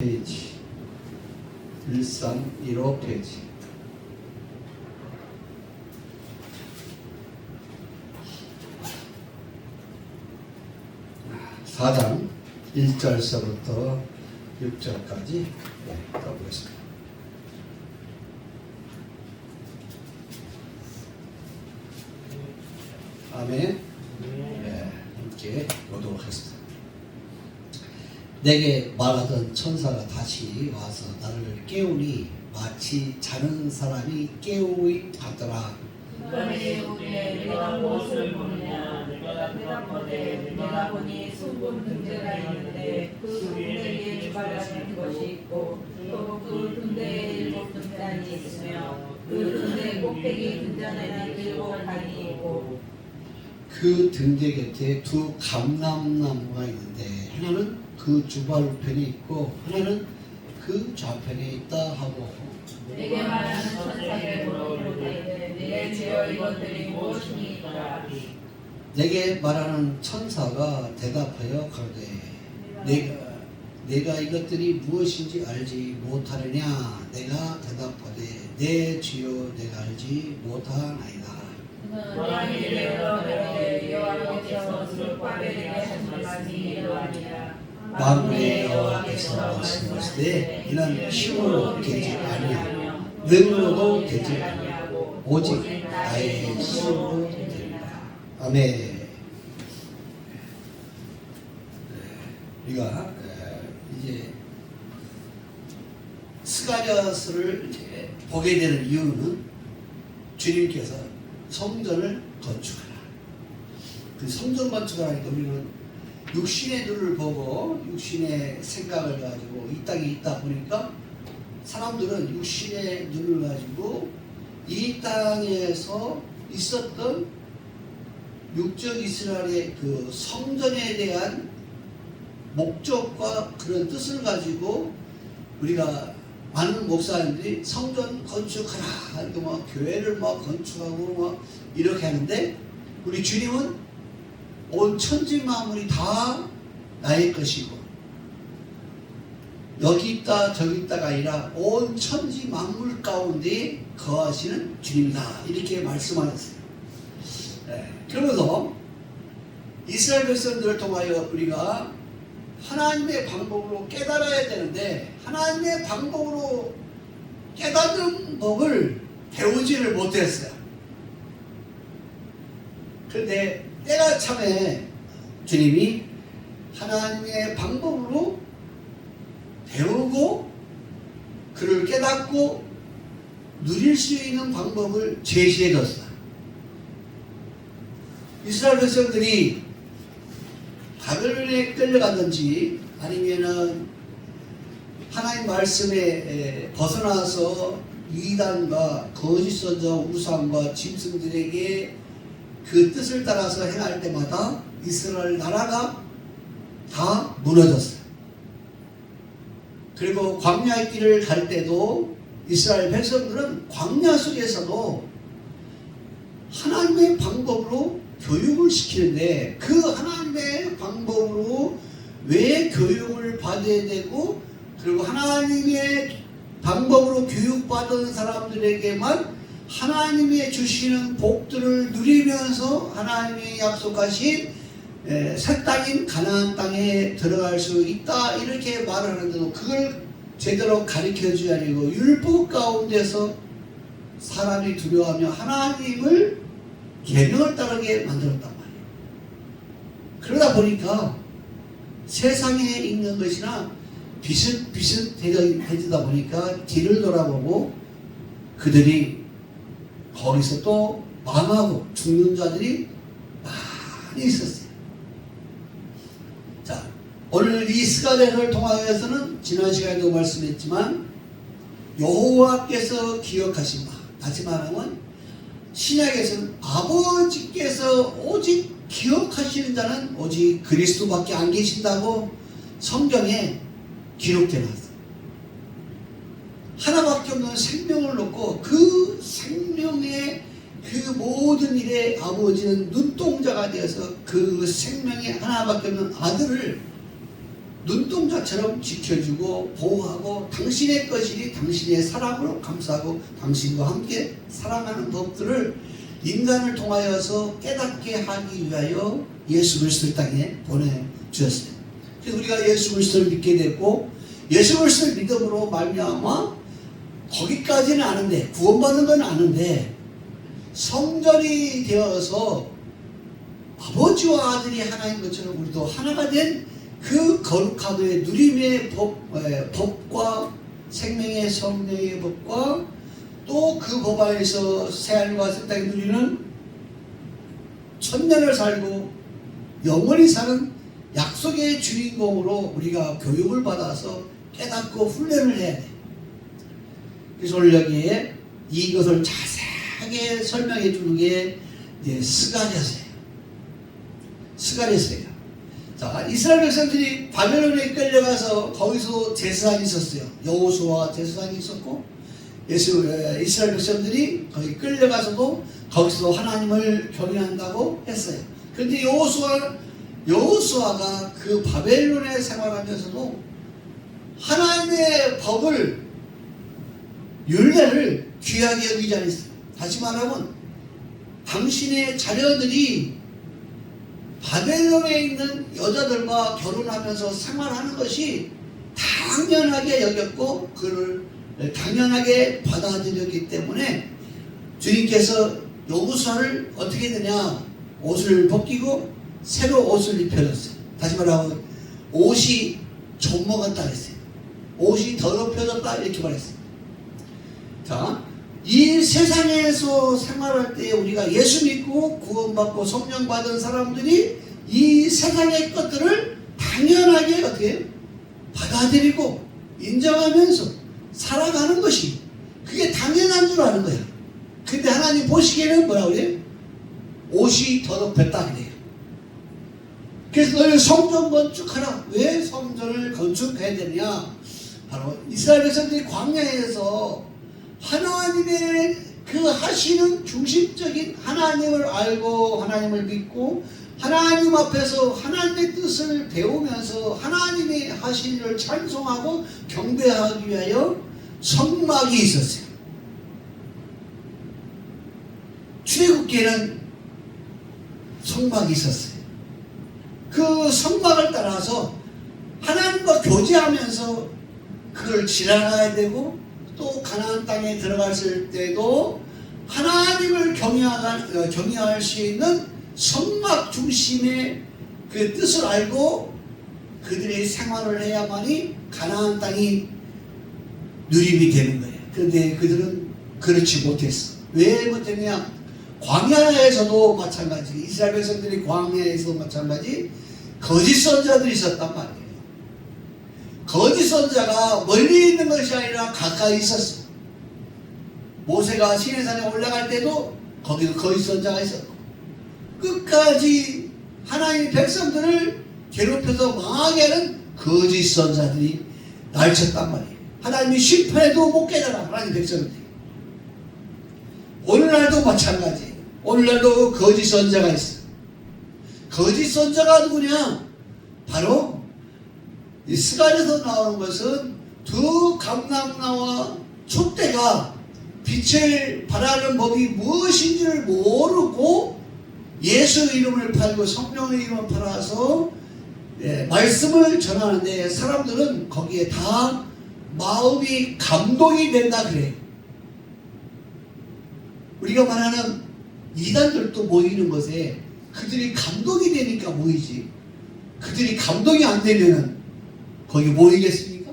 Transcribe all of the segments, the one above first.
페이지 1315 페이지 4장 1절서부터 6절까지 읽어보겠습니다. 아멘. 함께 보도록 하겠습니다. 내게 말하던 천사가 다시 와서 나를 깨우니 마치 자는 사람이 깨우이 하더라. 너네 우리의 내가 무엇을 보느냐. 내가 대답하되 내가 보니 숭근 등대가 있는데 그 등대에 주발라진 것이 있고 또 그 등대에 일곱 등잔이 있으며 그 등대 꼭대기 등잔에는 일곱 간이 있고 그 등대 곁에 두 감람나무가 있는데 하나는 그 주발편에 있고 하나는 그 좌편에 있다 하고 내게 말하는 천사에게 물어보되 내게 주여 이것들이 무엇이니까. 내게 말하는 천사가 대답하여 가로되 내가 이것들이 무엇인지 알지 못하느냐. 내가 대답하되 내 주여 내가 알지 못하나이다. 너희에게 이르되 여호와께서 스룹바벨에게 하신 말씀이 이러하니라. 만군의 여호와께서 말씀하시되 이는 힘으로 되지 아니하며 능력으로 되지 아니하고 오직 나의 힘으로 되리라. 아멘. 우리가 이제 스가랴서를 이제 보게 되는 이유는 주님께서 성전을 건축하라. 그 성전 건축하라니까 우리는 육신의 눈을 보고 육신의 생각을 가지고 이 땅에 있다 보니까 사람들은 육신의 눈을 가지고 이 땅에서 있었던 육적 이스라엘의 그 성전에 대한 목적과 그런 뜻을 가지고 우리가 많은 목사님들이 성전 건축하라 이렇게 막 교회를 막 건축하고 막 이렇게 하는데 우리 주님은 온 천지 만물이 다 나의 것이고 여기 있다 저기 있다가 아니라 온 천지 만물 가운데 거하시는 주님이다 이렇게 말씀하셨어요. 그러면서 이스라엘 백성들을 통하여 우리가 하나님의 방법으로 깨달아야 되는데 하나님의 방법으로 깨닫는 법을 배우지를 못했어요. 그런데 때가 참에 주님이 하나님의 방법으로 배우고 그를 깨닫고 누릴 수 있는 방법을 제시해 줬어요. 이스라엘 백성들이 바벨론에 끌려가든지 아니면은 하나님 말씀에 벗어나서 이단과 거짓 선지자 우상과 짐승들에게 그 뜻을 따라서 행할 때마다 이스라엘 나라가 다 무너졌어요. 그리고 광야의 길을 갈 때도 이스라엘 백성들은 광야 속에서도 하나님의 방법으로 교육을 시키는데 그 하나님의 방법으로 왜 교육을 받아야 되고 그리고 하나님의 방법으로 교육받은 사람들에게만 하나님이 주시는 복들을 누리면서 하나님이 약속하신 새 땅인 가나안 땅에 들어갈 수 있다 이렇게 말을 하는데도 그걸 제대로 가르쳐주지 아니고 율법 가운데서 사람이 두려워하며 하나님을 계명을 따르게 만들었단 말이에요. 그러다 보니까 세상에 있는 것이나 비슷비슷해지다 보니까 뒤를 돌아보고 그들이 거기서 또 망하고 죽는 자들이 많이 있었어요. 자, 오늘 이 스가랴를 통하여서는 지난 시간에도 말씀했지만 여호와께서 기억하신 바, 다시 말하면 신약에서는 아버지께서 오직 기억하시는 자는 오직 그리스도밖에 안 계신다고 성경에 기록되어 놨어요. 하나밖에 없는 생명을 놓고 그 생명의 그 모든 일에 아버지는 눈동자가 되어서 그 생명의 하나밖에 없는 아들을 눈동자처럼 지켜주고 보호하고 당신의 것이니 당신의 사랑으로 감싸고 당신과 함께 사랑하는 법들을 인간을 통하여서 깨닫게 하기 위하여 예수 그리스도를 땅에 보내주셨어요. 그래서 우리가 예수 그리스도를 믿게 됐고 예수 그리스도를 믿음으로 말미암아 거기까지는 아는데 구원받는 건 아는데 성전이 되어서 아버지와 아들이 하나인 것처럼 우리도 하나가 된 그 거룩하도의 누림의 법과 생명의 성령의 법과 또 그 법 안에서 새하늘과 새 땅을 누리는 천년을 살고 영원히 사는 약속의 주인공으로 우리가 교육을 받아서 깨닫고 훈련을 해야 돼. 그래서 오늘 여기에 이것을 자세하게 설명해 주는 게 이제 스가랴서예요. 스가랴서예요. 자, 이스라엘 백성들이 바벨론에 끌려가서 거기서 제사장이 있었어요. 여호수아 제사장이 있었고 이스라엘 백성들이 거기 끌려가서도 거기서 하나님을 경외한다고 했어요. 그런데 여호수아가 그 바벨론에 생활하면서도 하나님의 법을 율례를 귀하게 여기지 않았어요. 다시 말하면 당신의 자녀들이 바벨론에 있는 여자들과 결혼하면서 생활하는 것이 당연하게 여겼고 그를 당연하게 받아들였기 때문에 주님께서 여호수아를 어떻게 되냐, 옷을 벗기고 새로 옷을 입혀줬어요. 다시 말하면 옷이 좀먹었다 그랬어요. 옷이 더럽혀졌다 이렇게 말했어요. 자, 이 세상에서 생활할 때 우리가 예수 믿고 구원받고 성령 받은 사람들이 이 세상의 것들을 당연하게 어떻게 받아들이고 인정하면서 살아가는 것이 그게 당연한 줄 아는 거야. 근데 하나님 보시기에는 뭐라고 그래요? 옷이 더럽혔다 그래요. 그래서 너희 성전 건축하라. 왜 성전을 건축해야 되냐? 바로 이스라엘 백성들이 광야에서 하나님의 그 하시는 중심적인 하나님을 알고 하나님을 믿고 하나님 앞에서 하나님의 뜻을 배우면서 하나님의 하신 일을 찬송하고 경배하기 위하여 성막이 있었어요. 출애굽기에는 성막이 있었어요. 그 성막을 따라서 하나님과 교제하면서 그걸 지나가야 되고 또 가나안 땅에 들어갔을 때도 하나님을 경외할 수 있는 성막 중심의 그 뜻을 알고 그들이 생활을 해야만이 가나안 땅이 누림이 되는 거예요. 그런데 그들은 그렇지 못했어. 왜 못했냐? 광야에서도 마찬가지, 이스라엘 백성들이 광야에서도 마찬가지 거짓 선자들이 있었단 말이에요. 거짓 선자가 멀리 있는 것이 아니라 가까이 있었어. 모세가 시내산에 올라갈 때도 거기도 거짓 선자가 있었고 끝까지 하나님의 백성들을 괴롭혀서 망하게 하는 거짓 선자들이 날쳤단 말이에요. 하나님이 심판해도 못 깨달아. 하나님 백성들이 오늘날도 마찬가지. 오늘날도 거짓 선자가 있어. 거짓 선자가 누구냐? 바로 이 스가랴에서 나오는 것은 두 감람나와 촛대가 빛을 발하는 법이 무엇인지를 모르고 예수 이름을 팔고 성령의 이름을 팔아서 말씀을 전하는데 사람들은 거기에 다 마음이 감동이 된다 그래요. 우리가 말하는 이단들도 모이는 것에 그들이 감동이 되니까 모이지, 그들이 감동이 안 되면은 거기 모이겠습니까?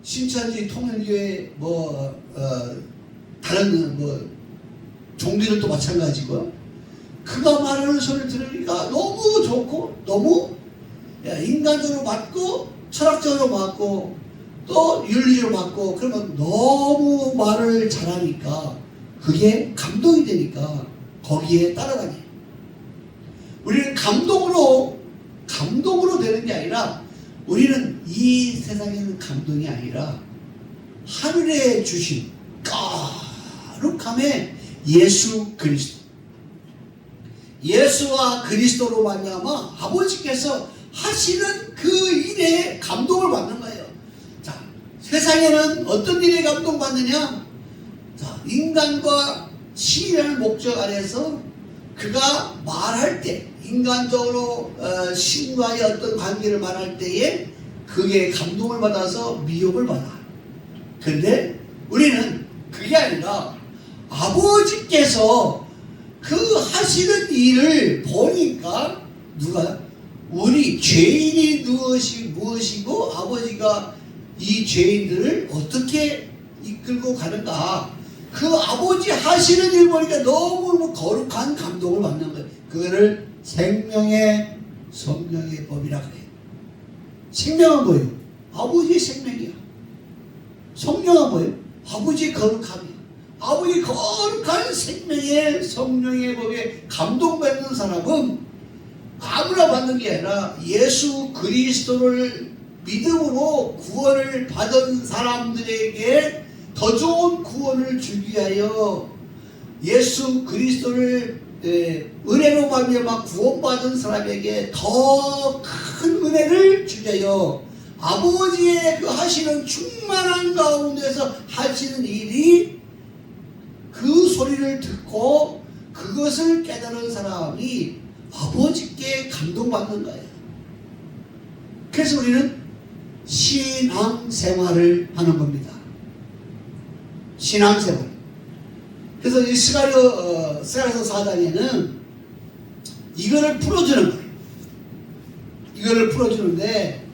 신천지 통일교회 다른 종교들도 마찬가지고 그가 말하는 소리를 들으니까 너무 좋고 너무 인간적으로 맞고 철학적으로 맞고 또 윤리적으로 맞고 그러면 너무 말을 잘하니까 그게 감동이 되니까 거기에 따라다녀요. 우리는 감동으로 되는 게 아니라 우리는 이 세상에는 감동이 아니라 하늘에 주신 거룩함의 예수 그리스도, 예수와 그리스도로 말미암아 아버지께서 하시는 그 일에 감동을 받는 거예요. 자, 세상에는 어떤 일에 감동받느냐? 자, 인간과 신이라는 목적 아래서 그가 말할 때, 인간적으로 신과의 어떤 관계를 말할 때에 그게 감동을 받아서 미혹을 받아. 그런데 우리는 그게 아니라 아버지께서 그 하시는 일을 보니까 누가 우리 죄인이 무엇이고 아버지가 이 죄인들을 어떻게 이끌고 가는가, 그 아버지 하시는 일 보니까 너무 거룩한 감동을 받는 거예요. 그거를 생명의 성령의 법이라 그래요. 생명은 뭐예요? 아버지의 생명이야. 성령은 뭐예요? 아버지의 거룩함이야. 아버지 거룩한 생명의 성령의 법에 감동받는 사람은 아무나 받는 게 아니라 예수 그리스도를 믿음으로 구원을 받은 사람들에게 더 좋은 구원을 주기 위하여 예수 그리스도를 은혜로 말미암아 구원받은 사람에게 더 큰 은혜를 주려여 아버지의 그 하시는 충만한 가운데서 하시는 일이, 그 소리를 듣고 그것을 깨달은 사람이 아버지께 감동받는 거예요. 그래서 우리는 신앙생활을 하는 겁니다. 신앙생활. 그래서 이 스가랴서 4장에는 이거를 풀어주는 거예요. 이거를 풀어주는데,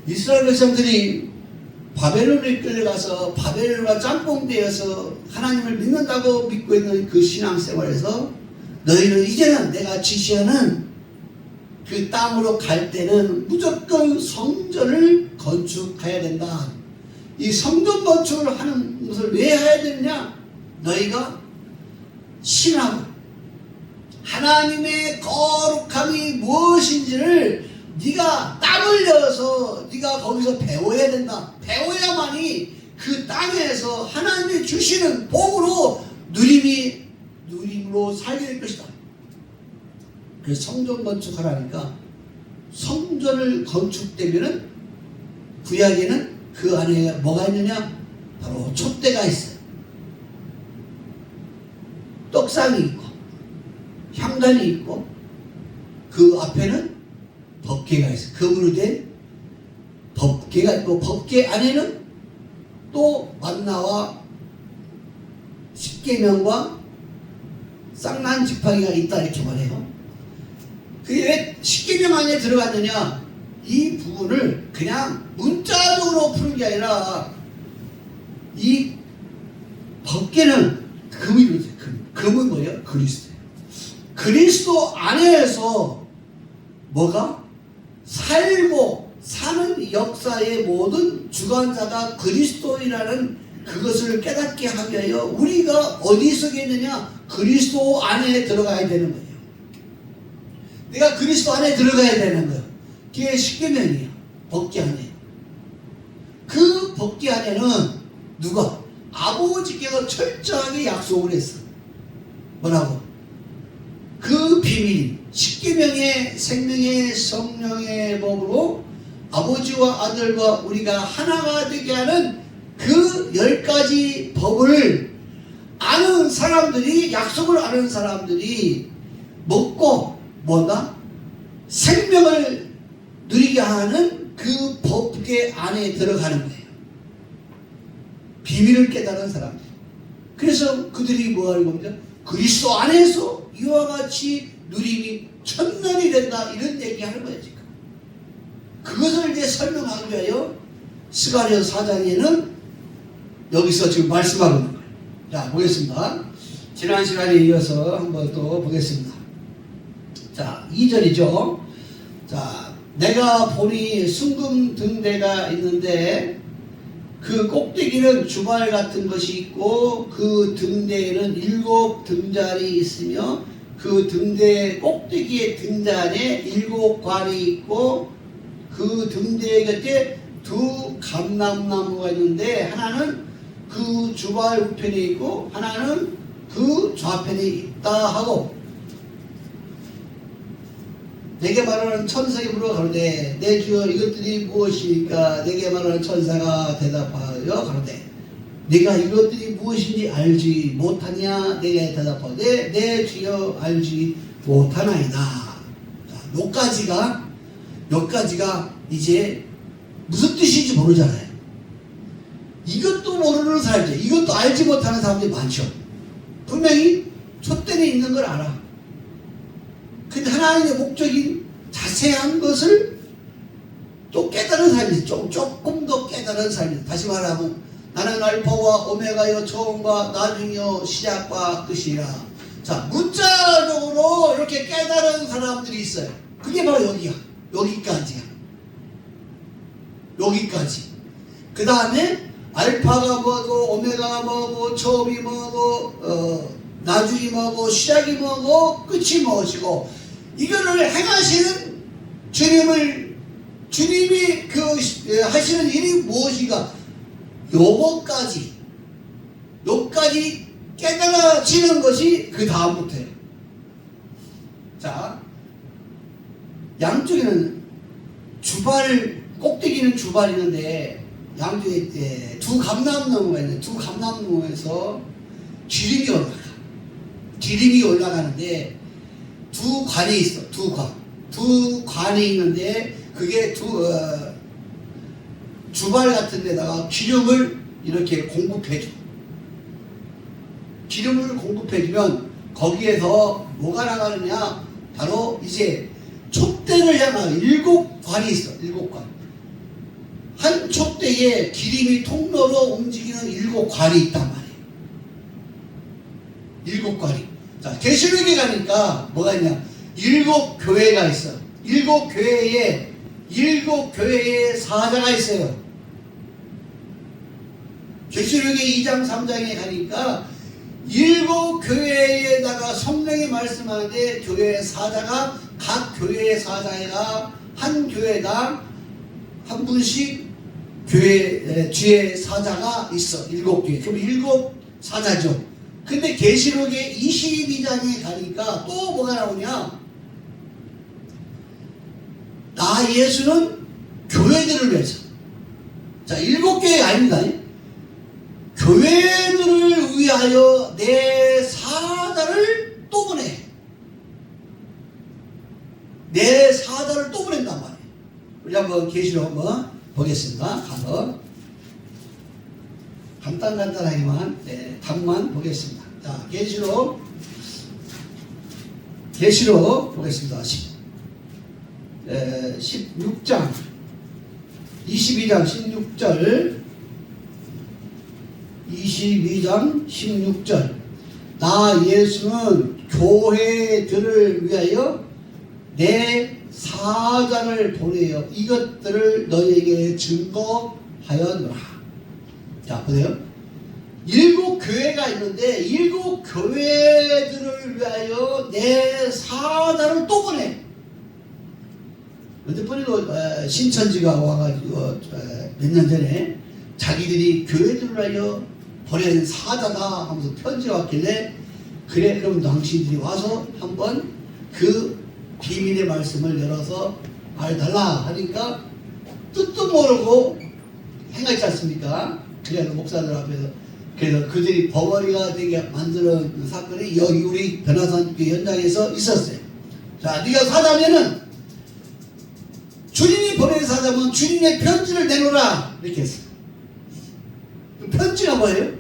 이스라엘 백성들이 바벨론에 끌려가서 바벨론과 짬뽕되어서 하나님을 믿는다고 믿고 있는 그 신앙생활에서 너희는 이제는 내가 지시하는 그 땅으로 갈 때는 무조건 성전을 건축해야 된다. 이 성전 건축을 하는 것을 왜 해야 되느냐? 너희가 신앙, 하나님의 거룩함이 무엇인지를 네가 땀 흘려서 네가 거기서 배워야 된다. 배워야만이 그 땅에서 하나님이 주시는 복으로 누림으로 살게 될 것이다. 그래서 성전 건축하라니까, 성전을 건축되면은 구약에는 그 안에 뭐가 있느냐? 바로 촛대가 있어요. 떡상이 있고 향단이 있고 그 앞에는 법궤가 있어요. 금으로 된 법궤가 있고 법궤 안에는 또 만나와 십계명과 쌍난 지팡이가 있다 이렇게 말해요. 그게 왜 십계명 안에 들어갔느냐? 이 부분을 그냥 문자적으로 푸는 게 아니라 이 법궤는 금이 이루어져요. 금은 뭐예요? 그리스도예요. 그리스도 안에서 뭐가? 살고 사는 역사의 모든 주관자가 그리스도이라는 그것을 깨닫게 하기 위하여 우리가 어디 속에 있느냐? 그리스도 안에 들어가야 되는 거예요. 내가 그리스도 안에 들어가야 되는 거예요. 그게 십계명이에요. 법궤 안에. 그 법궤 안에는 누가? 아버지께서 철저하게 약속을 했어. 뭐라고? 그 비밀, 십계명의 생명의 성령의 법으로 아버지와 아들과 우리가 하나가 되게 하는 그 10가지 법을 아는 사람들이, 약속을 아는 사람들이 먹고 뭐다? 생명을 누리게 하는 그 법궤 안에 들어가는 거예요. 비밀을 깨달은 사람들. 그래서 그들이 뭐 하는 겁니까? 그리스도 안에서 이와 같이 누림이 천년이 된다, 이런 얘기하는 거예요 지금. 그것을 이제 설명하기 위하여 스가랴서 4장에는 여기서 지금 말씀하고 있는 거예요. 자, 보겠습니다. 지난 시간에 이어서 한번 또 보겠습니다. 자, 2절이죠. 자, 내가 보니 순금 등대가 있는데 그 꼭대기는 주발 같은 것이 있고 그 등대에는 7 등잔이 있으며 그 등대 꼭대기의 등잔에 7 관이 있고 그 등대 곁에 2 감람나무가 있는데 하나는 그 주발 우편에 있고 하나는 그 좌편에 있다 하고, 내게 말하는 천사에게 물어 가로되 내 주여 이것들이 무엇이니까? 내게 말하는 천사가 대답하여 가로되 네가 이것들이 무엇인지 알지 못하냐? 내게 대답하되 내 주여 알지 못하나이다. 자, 여기까지가 이제 무슨 뜻인지 모르잖아요. 이것도 모르는 사람들, 이것도 알지 못하는 사람들이 많죠. 분명히 촛대에 있는 걸 알아. 근데 하나님의 목적인 자세한 것을 또 깨달은 사람이 있어. 조금 더 깨달은 사람이 있어. 다시 말하면 나는 알파와 오메가여 처음과 나중이요 시작과 끝이라. 자, 문자적으로 이렇게 깨달은 사람들이 있어요. 그게 바로 여기야. 여기까지야. 여기까지. 그 다음에 알파가 뭐고 오메가가 뭐고 처음이 뭐고 나중이 뭐고 시작이 뭐고 끝이 무엇이고 이거를 행하시는 주님이 그 하시는 일이 무엇인가 요거까지 깨달아지는 것이 그 다음부터예요. 자, 양쪽에는 꼭대기는 주발이 있는데 양쪽에 두 감람나무가 있는데 두 감람나무에서 기름이 올라가는데 두 관이 있어. 두 관이 있는데 그게 주발 같은 데다가 기름을 이렇게 공급해줘. 기름을 공급해주면 거기에서 뭐가 나가느냐? 바로 이제 촛대를 향한 7관이 있어. 7관. 한 촛대에 기름이 통로로 움직이는 7관이 있단 말이에요. 7관이. 자, 계시록에 가니까 뭐가 있냐? 7교회가 있어. 7교회에 사자가 있어요. 계시록의 2장 3장에 가니까 7교회에다가 성령이 말씀하는데 교회의 사자가 각 교회의 사자가 한 교회당 한 분씩 주의 사자가 있어. 7교회. 그럼 7사자죠. 근데 계시록의 22장에 가니까 또 뭐가 나오냐? 나 예수는 교회들을 위해서. 자, 7교회가 아닙니다. 교회들을 위하여 내 사자를 또 보내. 내 사자를 또 보낸단 말이에요. 우리 한번 계시록 한번 보겠습니다. 가서 간단하게만 답만 보겠습니다. 자, 계시록 보겠습니다. 16장 22장 16절 나 예수는 교회들을 위하여 내 사자를 보내어 이것들을 너희에게 증거하였노라. 자, 보세요. 7교회가 있는데 7교회들을 위하여 내 사자를 또 보내. 어쨌든 신천지가 와가지고 몇 년 전에 자기들이 교회들을 위하여 보낸 사자다 하면서 편지가 왔길래 그래 그럼 당신들이 와서 한번 그 비밀의 말씀을 열어서 알달라 하니까 뜻도 모르고 행하지 않습니까? 그래서 목사들 앞에서 그래서 그들이 버거리가 되게 만드는 그 사건이 여기 우리 변화산 현장에서 있었어요. 자, 네가 사자면은 주님이 보낸 사자면 주님의 편지를 내놓으라 이렇게 했어요. 편지가 뭐예요?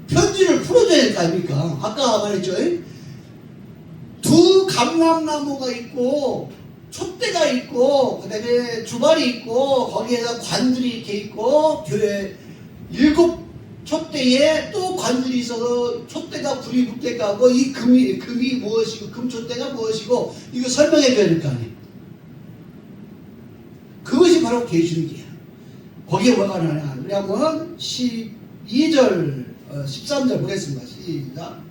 편지를 풀어줘야 될 거 아닙니까? 아까 말했죠. 두 감람나무가 있고 촛대가 있고 그 다음에 주발이 있고 거기에다 관들이 이렇게 있고 교회 7 촛대에 또 관들이 있어서 촛대가 불이 붙게 가고 이 금이 무엇이고 금촛대가 무엇이고 이거 설명해 줘야 될 거 아니에요. 그것이 바로 계시록이에요. 거기에 뭐가 나냐? 우리 한번 12절 13절 보겠습니다. 시작.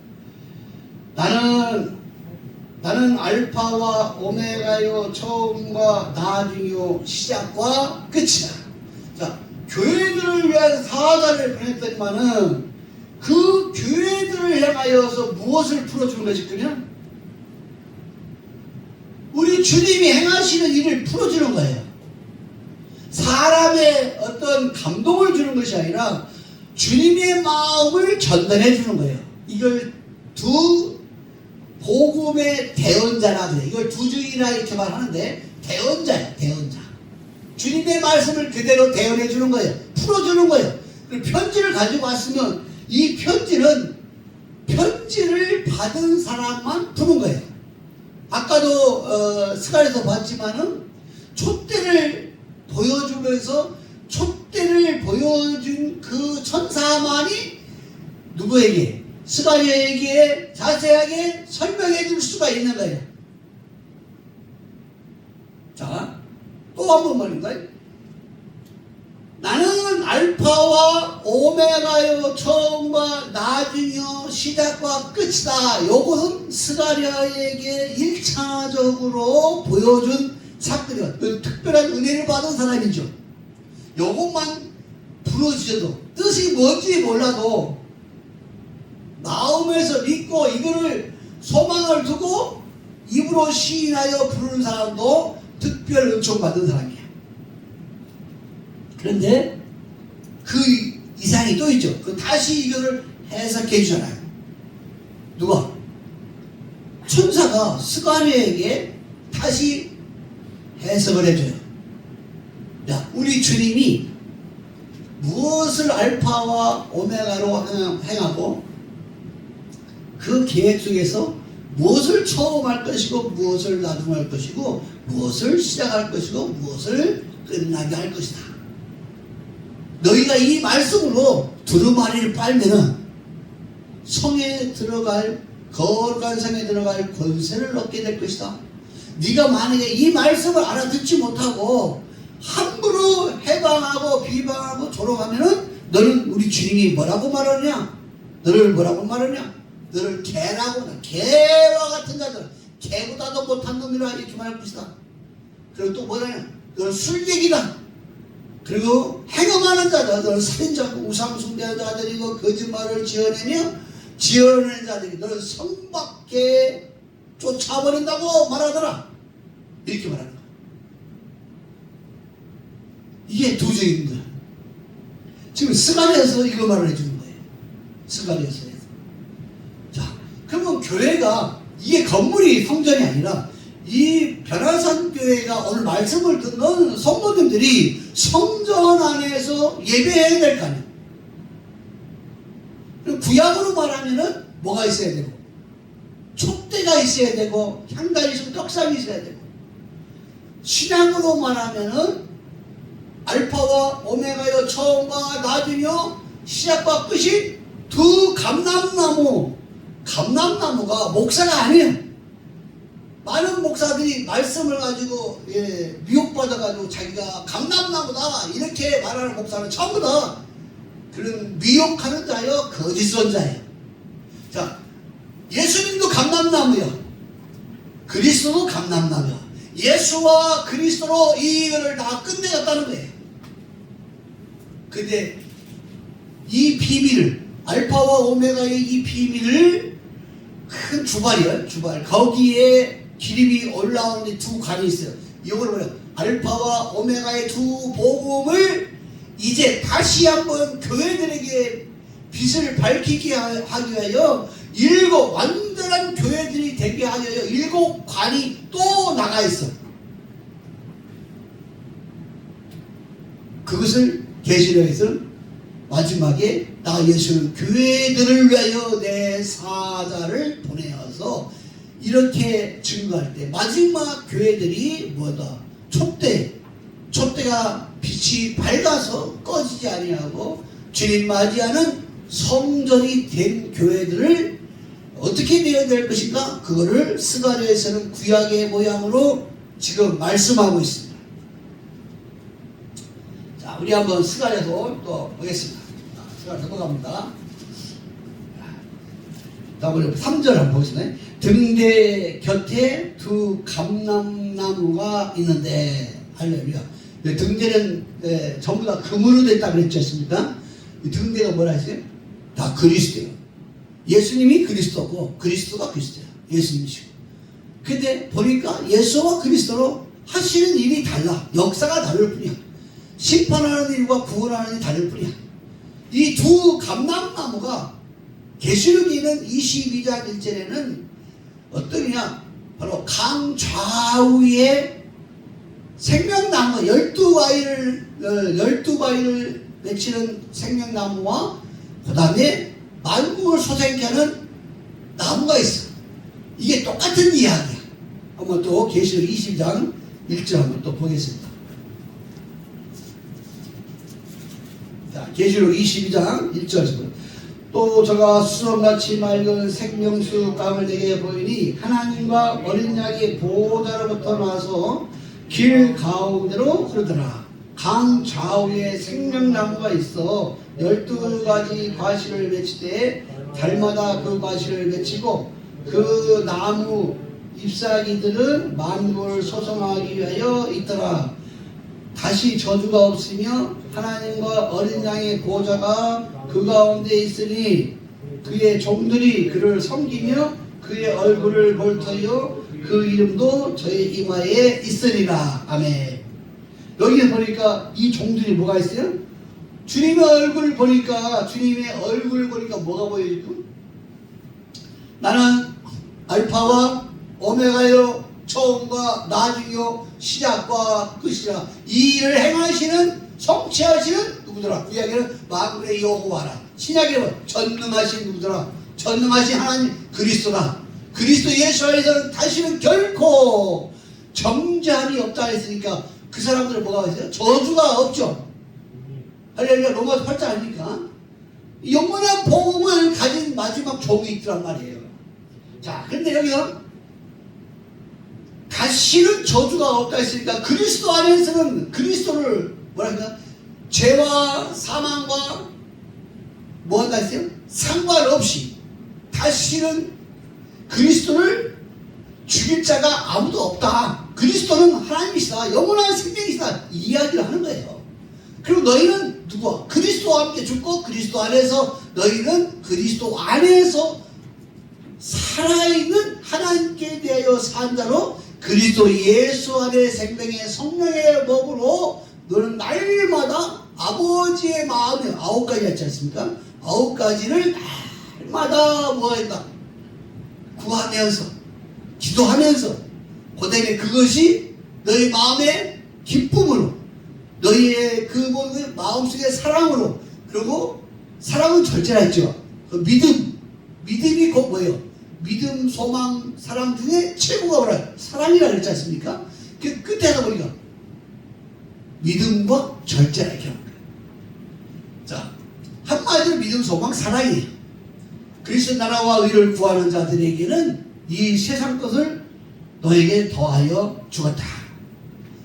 나는 알파와 오메가요 처음과 나중이요 시작과 끝이다. 자, 교회들을 위한 사자를 보냈더니만은 그 교회들을 향하여서 무엇을 풀어주는 것이 그냥 우리 주님이 행하시는 일을 풀어주는 거예요. 사람의 어떤 감동을 주는 것이 아니라 주님의 마음을 전달해 주는 거예요. 이걸 두 복음의 대언자라 그래요. 이걸 두 주이나 이렇게 말하는데 대언자예요. 대언자. 주님의 말씀을 그대로 대언해 주는 거예요. 풀어주는 거예요. 그리고 편지를 가지고 왔으면 이 편지는 편지를 받은 사람만 푸는 거예요. 아까도 스가랴에서 봤지만은 촛대를 보여주면서 촛대를 보여준 그 천사만이 누구에게? 스가랴에게 자세하게 설명해 줄 수가 있는 거예요. 자, 또 한 번 말인가요? 나는 알파와 오메가요, 처음과 나중이요, 시작과 끝이다. 요것은 스가랴에게 1차적으로 보여준 사건이요. 특별한 은혜를 받은 사람이죠. 요것만 부러지셔도 뜻이 뭔지 몰라도 마음에서 믿고 이거를 소망을 두고 입으로 시인하여 부르는 사람도 특별 은총 받은 사람이에요. 그런데 그 이상이 또 있죠. 그 다시 이거를 해석해 주잖아요. 누가? 천사가 스가랴에게 다시 해석을 해줘요. 야, 우리 주님이 무엇을 알파와 오메가로 행하고 그 계획 속에서 무엇을 처음 할 것이고 무엇을 나중 할 것이고 무엇을 시작할 것이고 무엇을 끝나게 할 것이다. 너희가 이 말씀으로 두루마리를 빨면은 성에 들어갈, 거룩한 성에 들어갈 권세를 얻게 될 것이다. 네가 만약에 이 말씀을 알아듣지 못하고 함부로 해방하고 비방하고 조롱하면은 너는 우리 주님이 뭐라고 말하느냐? 너를 뭐라고 말하느냐? 너를 개라고, 개와 같은 자들, 개보다도 못한 놈이라 이렇게 말할 것이다. 그리고 또 뭐냐냐? 너는 술객이다. 그리고 행음하는 자들, 너는 살인자고 우상숭배하는 자들이고 거짓말을 지어내는 자들이 너는 성 밖에 쫓아버린다고 말하더라. 이렇게 말하는 거야. 이게 도저히입니다. 지금 스가랴에서 이거 말을 해주는 거예요. 스가랴에서. 자, 그러면 교회가 이게 건물이 성전이 아니라 이 변화산 교회가 오늘 말씀을 듣는 성도님들이 성전 안에서 예배해야 될 거 아니에요. 구약으로 말하면은 뭐가 있어야 되고 촛대가 있어야 되고 향단이 있으면 떡상이 있어야 되고 신앙으로 말하면은 알파와 오메가요, 처음과 나중이요, 시작과 끝이 두 감람나무가 목사가 아니에요. 많은 목사들이 말씀을 가지고 미혹받아가지고 자기가 감람나무다 이렇게 말하는 목사는 전부 다 그런 미혹하는 자요, 거짓 선자예요. 자, 예수님도 감람나무야. 그리스도도 감람나무야. 예수와 그리스도로 이거를 다 끝내갔다는 거예요. 근데 이 비밀을, 알파와 오메가의 이 비밀을 큰 주발, 거기에 기름이 올라오는 두 관이 있어요. 이걸 뭐냐? 알파와 오메가의 두 복음을 이제 다시 한번 교회들에게 빛을 밝히게 하기 위하여 완전한 교회들이 되게 하기 위하여 7관이 또 나가 있어. 그것을 계시록에서는 마지막에 나 예수는 교회들을 위하여 내 사자를 보내어서 이렇게 증거할 때 마지막 교회들이 뭐다? 촛대가 빛이 밝아서 꺼지지 아니하고 주님 맞이하는 성전이 된 교회들을 어떻게 되어야 될 것인가? 그거를 스가랴에서는 구약의 모양으로 지금 말씀하고 있습니다. 자, 우리 한번 스가랴도 또 보겠습니다. 스가랴 넘어갑니다. 다음에 3절 한번 보겠습니다. 등대 곁에 두 감람나무가 있는데, 할렐루야. 등대는 전부 다 금으로 됐다 그랬지 않습니까? 이 등대가 뭐라 했어요? 다 그리스도예요. 예수님이 그리스도고 그리스도가 그리스도예요. 예수님이시고. 근데 보니까 예수와 그리스도로 하시는 일이 달라. 역사가 다를 뿐이야. 심판하는 일과 구원하는 일이 다를 뿐이야. 이 두 감람나무가 계시록에는 22장 1절에는 어떠냐, 바로 강 좌우에 생명나무 12바위를 맺히는 생명나무와 그 다음에 만국을 솟아있게 하는 나무가 있어. 이게 똑같은 이야기야. 한번 또 계시록 22장 1절 한번 또 보겠습니다. 자, 계시록 22장 1절. 또 저가 수성같이 맑은 생명수 강을 내게 보이니 하나님과 어린 양의 보호자로부터 나서 길 가운데로 흐르더라. 강 좌우에 생명나무가 있어 12가지 과실을 맺히되 달마다 그 과실을 맺히고 그 나무 잎사귀들은 만국을 소성하기 위하여 있더라. 다시 저주가 없으며 하나님과 어린 양의 보호자가 그 가운데 있으니 그의 종들이 그를 섬기며 그의 얼굴을 볼 터이요 그 이름도 저의 이마에 있으리라. 아멘. 여기 보니까 이 종들이 뭐가 있어요? 주님의 얼굴을 보니까, 주님의 얼굴을 보니까 뭐가 보여요? 나는 알파와 오메가요, 처음과 나중이요, 시작과 끝이라. 이 일을 행하시는, 성취하시는 누구더라? 구약에는 만군의 여호와라. 신약에는 전능하신 누구더라? 전능하신 하나님 그리스도라. 그리스도 예수 안에서는 다시는 결코 정죄함이 없다 했으니까 그 사람들은 뭐가 있어요? 저주가 없죠. 할렐루야. 로마서 8장 아닙니까? 영원한 복음을 가진 마지막 종이 있더란 말이에요. 자, 근데 여기서 다시는 저주가 없다 했으니까 그리스도 안에서는 그리스도를 뭐랄까, 죄와 사망과 뭐한다 했어요? 상관없이 다시는 그리스도를 죽일 자가 아무도 없다. 그리스도는 하나님이시다. 영원한 생명이시다. 이 이야기를 하는 거예요. 그리고 너희는 누구와? 그리스도와 함께 죽고 그리스도 안에서 너희는 그리스도 안에서 살아있는 하나님께 대하여 산 자로 그리스도 예수 안에 생명의 성령의 법으로 너는 날마다 아버지의 마음에 9가지 있지 않습니까? 9가지를 날마다 뭐했다? 구하면서 기도하면서 그 다음에 그것이 너희 마음의 기쁨으로 너희의 그 모든 마음속의 사랑으로, 그리고 사랑은 절제라 했죠. 그 믿음이 곧 뭐예요? 믿음, 소망, 사랑 중에 최고가 뭐라? 사랑이라 그랬지 않습니까? 그 끝에 하다 보니까 믿음과 절제라 이렇게 하는 거예요. 자, 한마디로 믿음, 소망, 사랑이에요. 그리스도 나라와 의를 구하는 자들에게는 이 세상 것을 너에게 더하여 주었다.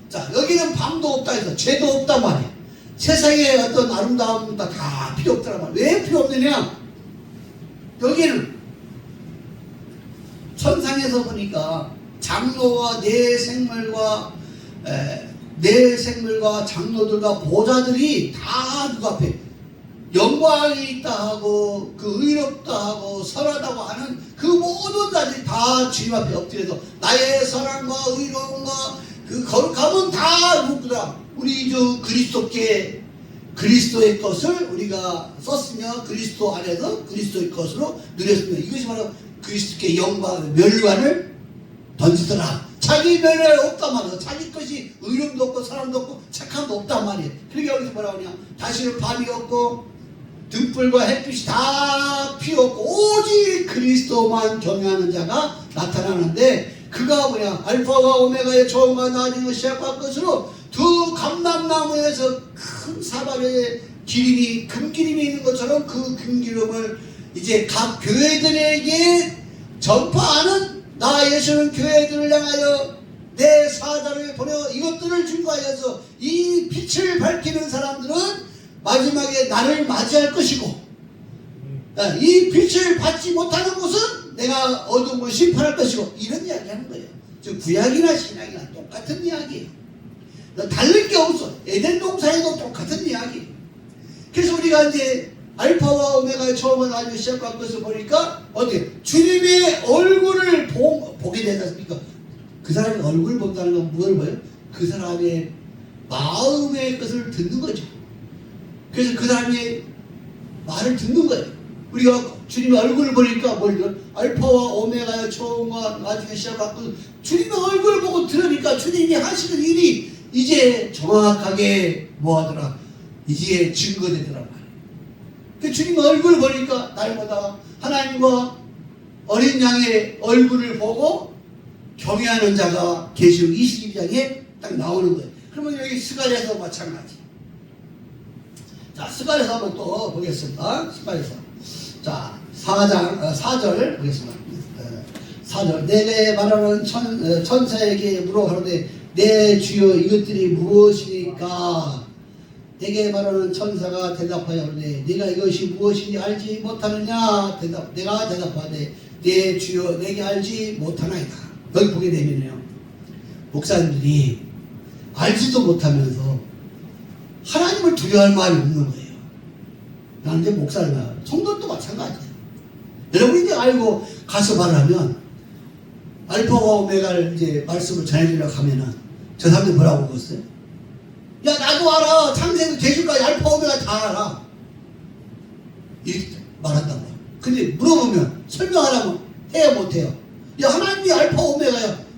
자, 여기는 밤도 없다 해서 죄도 없단 말이에요. 세상에 어떤 아름다움도 다 필요 없다란 말이에요. 왜 필요 없느냐? 여기는 천상에서 보니까 장로와 내 생물과 장로들과 보좌들이 다 누구 앞에 영광이 있다 하고 그 의롭다 하고 선하다고 하는 그 모든 자들이 다 주님 앞에 엎드려서 나의 사랑과 의로움과 그 거룩함은 다 누구다? 우리 주 그리스도께, 그리스도의 것을 우리가 썼으며 그리스도 안에서 그리스도의 것으로 누렸으며 이것이 바로 그리스도께 영광, 멸관을 던지더라. 자기 멸관 없단 말이에요. 자기 것이 의로움도 없고 사랑도 없고 착함도 없단 말이에요. 그러니까 여기서 뭐라고 하냐? 다시는 밤이 없고 등불과 햇빛이 다 필요 없고 오직 그리스도만 경외하는 자가 나타나는데, 그가 뭐냐? 알파와 오메가의 처음과 나중의 시작과 끝으로 두 감람나무에서 큰 사발에 기름이, 금기름이 있는 것처럼 그 금기름을 이제 각 교회들에게 전파하는, 나 예수는 교회들을 향하여 내 사자를 보내 이것들을 증거하여서 이 빛을 밝히는 사람들은 마지막에 나를 맞이할 것이고, 이 빛을 받지 못하는 곳은 내가 어둠을 심판할 것이고, 이런 이야기 하는 거예요. 즉 구약이나 신약이나 똑같은 이야기예요. 다른 게 없어. 에덴 동산에도 똑같은 이야기. 그래서 우리가 이제 알파와 오메가의 처음과 나중의 시작과 끝을 보니까 어떻게 주님의 얼굴을 보게 되지 않습니까? 그 사람의 얼굴을 본다는 건 뭘 봐요? 그 사람의 마음의 것을 듣는 거죠. 그래서 그 사람의 말을 듣는 거예요. 우리가 주님의 얼굴을 보니까 뭘 알파와 오메가의 처음과 나중에 시작하고 주님의 얼굴을 보고 들으니까 주님이 하시는 일이 이제 정확하게 뭐하더라? 이제 증거되더란 말이에요. 그 주님의 얼굴을 보니까 날마다 하나님과 어린 양의 얼굴을 보고 경외하는 자가 계시록 22장에 딱 나오는 거예요. 그러면 여기 스가랴에서 마찬가지. 자, 스가랴에서 한번 또 보겠습니다. 스가랴에서. 자, 4절 보겠습니다. 4절. 내게 말하는 천사에게 물어가로되 내 주여 이것들이 무엇이니까? 내게 말하는 천사가 대답하여 그러되 네가 이것이 무엇인지 알지 못하느냐? 내가 대답하되 내 주여 내게 알지 못하나이다. 여기 보게 되면요, 목사님들이 알지도 못하면서 하나님을 두려워할 말이 없는 거예요. 나는 이제 목사님이야. 성도도 마찬가지예요. 여러분이 이제 알고 가서 말하면 알파와 오메가를 이제 말씀을 전해주려고 하면은 저 사람들이 뭐라고 그랬어요? 야, 나도 알아. 창세부터 계시까지 알파 오메가 다 알아. 이렇게 말한단 말이야. 근데 물어보면 설명하라면 해야 못해요. 야, 하나님이 알파 오메가야.